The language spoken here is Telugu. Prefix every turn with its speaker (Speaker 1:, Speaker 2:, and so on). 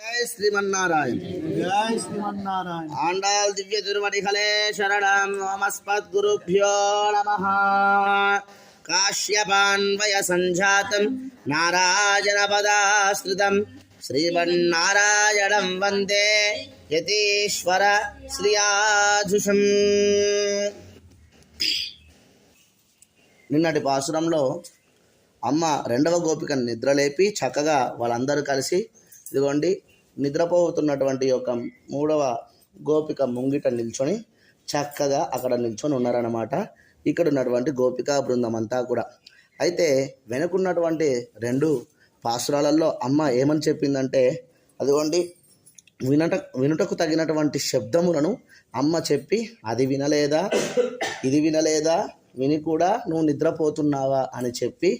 Speaker 1: जय श्रीमन्नारायण
Speaker 2: जय श्रीमन्नारायण।
Speaker 1: आंडाल दिव्य तिरुमणिखले शरणं नमस्मद्गुरुभ्यो नमः। काश्यपान्वय संजातं नारायणपदाश्रितं श्रीमन्नारायणं वन्दे यतीश्वर శ్రీయాజుషం. నిన్నటి పాసురంలో అమ్మ రెండవ గోపికను నిద్రలేపి చక్కగా వాళ్ళందరూ కలిసి ఇదిగోండి నిద్రపోతున్నటువంటి ఒక మూడవ గోపిక ముంగిట నిల్చొని చక్కగా అక్కడ నిల్చొని ఉన్నారన్నమాట. ఇక్కడ ఉన్నటువంటి గోపికా బృందం అంతా కూడా. అయితే వెనుకున్నటువంటి రెండు పాసురాలలో అమ్మ ఏమని చెప్పిందంటే, అదిగోండి వినుటకు తగినటువంటి శబ్దములను అమ్మ చెప్పి, అది వినలేదా, ఇది వినలేదా, విని కూడా నువ్వు నిద్రపోతున్నావా అని చెప్పి